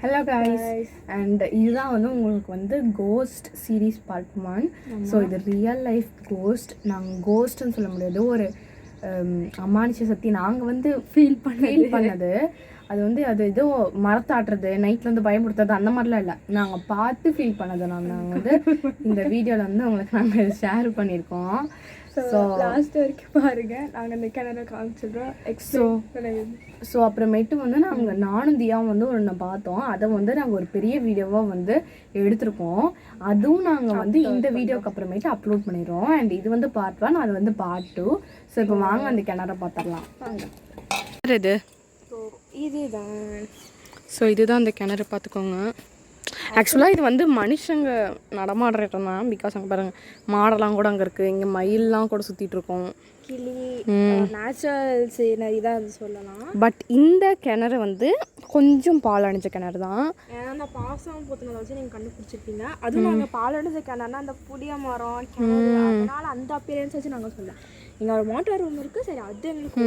Hello guys and இதுதான் வந்து உங்களுக்கு வந்து கோஸ்ட் சீரீஸ் பார்ட் 1. ஸோ இது ரியல் லைஃப் கோஸ்ட். நாங்கள் கோஸ்ட்னு சொல்ல முடியாது, ஒரு அமானுஷ சக்தி நாங்கள் வந்து ஃபீல் பண்ணது. அது வந்து அது ஏதோ மரத்தாட்டுறது, நைட்டில் வந்து பயமுறுத்துறது அந்த மாதிரிலாம் இல்லை, நாங்கள் பார்த்து ஃபீல் பண்ணது. நாங்கள் வந்து இந்த வீடியோவில் வந்து உங்களுக்கு நாங்கள் ஷேர் பண்ணியிருக்கோம். ஸோ லாஸ்ட் வரைக்கும் பாருங்கள், நாங்கள் இந்த கிணறு காமிச்சிடுறோம். ஸோ அப்புறமேட்டு வந்து நானும் தியாவும் வந்து ஒன்று பார்த்தோம். அதை வந்து நாங்கள் ஒரு பெரிய வீடியோவாக வந்து எடுத்திருக்கோம். அதுவும் நாங்கள் வந்து இந்த வீடியோக்கு அப்புறமேட்டு அப்லோட் பண்ணிடுறோம். அண்ட் இது வந்து பார்ட் 1, அது வந்து பார்ட் 2. ஸோ இப்போ வாங்க அந்த கிணறை பார்த்துடலாம். இது இதுதான். ஸோ இதுதான் அந்த கிணறு, பார்த்துக்கோங்க. ஆக்சுவலாக இது வந்து மனுஷங்க நடமாடுற இடம் தான். பிகாஸ் அங்கே பாருங்கள், மாடெல்லாம் கூட அங்கே இருக்குது. இங்கே மயிலெலாம் கூட சுற்றிட்டு இருக்கோம். கிளி நேச்சுரல் சீனரி தான் அது சொல்லலாம். பட் இந்த கிணறு வந்து கொஞ்சம் பால் அணிஞ்ச கிணறு தான். ஏன்னா அந்த பாசம் போத்துனதை வச்சு நீங்கள் கண்டுபிடிச்சிருப்பீங்க. அதுவும் நாங்கள் பால் அணிஞ்ச கிணறுனா அந்த புளிய மரம் கிணறு, அதனால் அந்த அப்பியரன்ஸ் வச்சு நாங்கள் சொல்லலாம். இங்கே ஒரு மோட்டார் ரூம் இருக்குது, சரி அது எங்களுக்கு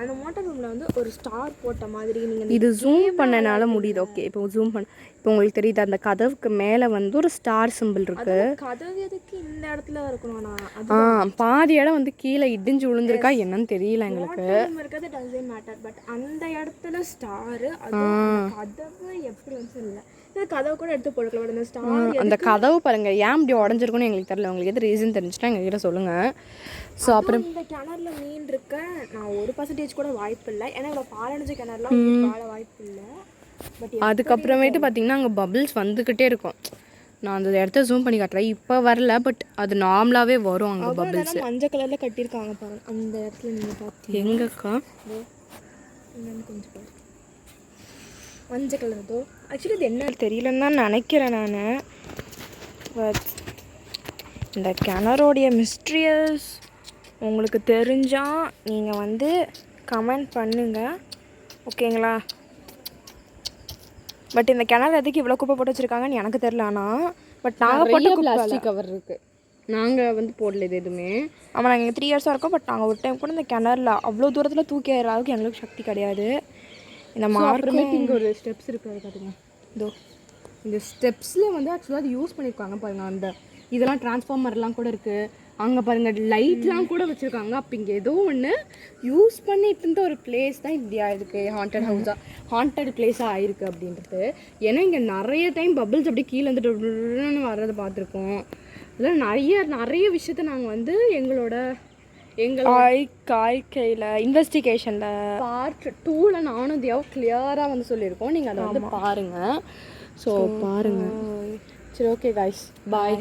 அந்த மோட்டார் ரூமில் வந்து ஒரு ஸ்டார் போட்ட மாதிரி நீங்கள் இது ஜூம் பண்ணனால முடியுது. ஓகே, இப்போ ஜூம் பண்ண இப்போ உங்களுக்கு தெரியுது, அந்த கதவுக்கு மேலே வந்து ஒரு ஸ்டார் சிம்பிள் இருக்குது. கதவு எதுக்கு இந்த இடத்துல இருக்கணும்? பாதி இடம் வந்து கீழே இடிஞ்சு விழுந்திருக்கா என்னன்னு தெரியல எங்களுக்கு. இருக்கிறது டசன்ட் மேட்டர், பட் அந்த இடத்துல ஸ்டாரு கதவு எப்படி வந்து இல்லை, கதவு கூட எடுத்து போட்டுக்கலாம். அந்த ஸ்டார் அந்த கதவு பாருங்க, ஏன் இப்படி உடஞ்சிருக்குன்னு எங்களுக்கு தெரியல. உங்களுக்கு எது ரீசன் தெரிஞ்சுட்டா எங்ககிட்ட சொல்லுங்க. ஸோ அப்புறம் இந்த கிணறுல மீன் இருக்க நான் 1% கூட வாய்ப்பு இல்லை. ஏன்னா இவ்வளோ பாலடைஞ்ச கிணறுலாம் வாழ வாய்ப்பு இல்லை. பட் அதுக்கப்புறமேட்டு பார்த்தீங்கன்னா அங்கே பபிள்ஸ் வந்துக்கிட்டே இருக்கும். நான் அந்த இடத்த ஜூம் பண்ணி காட்டுறேன், இப்போ வரல, பட் அது நார்மலாகவே வரும். அங்கே பபிள்ஸ் மஞ்சள் கலரில் கட்டியிருக்காங்க பாருங்க. அந்த இடத்துல நீங்கள் பார்த்து எங்கக்கா கொஞ்சம் பாரு, மஞ்சள் கலர் தோ. ஆக்சுவலி இது என்ன தெரியலன்னு தான் நினைக்கிறேன் நான். பட் இந்த கிணறோடைய மிஸ்ட்ரியஸ் உங்களுக்கு தெரிஞ்சால் நீங்கள் வந்து கமெண்ட் பண்ணுங்கள், ஓகேங்களா? பட் இந்த கிணறு எதுக்கு இவ்வளோ குப்பை போட்டு வச்சுருக்காங்கன்னு எனக்கு தெரில. ஆனால் பட் நாங்கள் போட்டு பிளாஸ்டிக் கவர் இருக்குது, நாங்கள் வந்து போடல இது எதுவுமே. ஆமாம், நாங்கள் 3 இயர்ஸாக இருக்கோம். பட் நாங்கள் ஒரு டைம் கூட இந்த கிணறுல அவ்வளோ தூரத்தில் தூக்கி ஆகிற அளவுக்கு எங்களுக்கு சக்தி கிடையாது. இந்த மார்க்கமேட்டு இங்கே ஒரு ஸ்டெப்ஸ் இருக்குது, பார்த்துங்க. இதோ இந்த ஸ்டெப்ஸில் வந்து ஆக்சுவலாக அது யூஸ் பண்ணியிருக்காங்க பாருங்கள். அந்த இதெல்லாம் டிரான்ஸ்ஃபார்மர்லாம் கூட இருக்குது. அங்கே பாருங்கள், லைட்லாம் கூட வச்சுருக்காங்க. அப்போ இங்கே ஏதோ ஒன்று யூஸ் பண்ணிட்டு இருந்த ஒரு பிளேஸ் தான் இப்படி ஆயிருக்கு, ஹாண்டட் ஹவுஸாக, ஹாண்டட் பிளேஸாக ஆயிருக்கு அப்படின்றது. ஏன்னா இங்கே நிறைய டைம் பபிள்ஸ் அப்படியே கீழே வந்துட்டு வர்றதை பார்த்துருக்கோம். இதெல்லாம் நிறைய விஷயத்த நாங்கள் வந்து எங்களோட வாழ்க்கையில் இன்வெஸ்டிகேஷனில் பார்ட் 2ல் நானும் தியாவும் கிளியராக வந்து சொல்லியிருக்கோம். நீங்கள் அதை வந்து பாருங்கள். ஸோ பாருங்கள். சரி, ஓகே காய்ஸ், பாய்.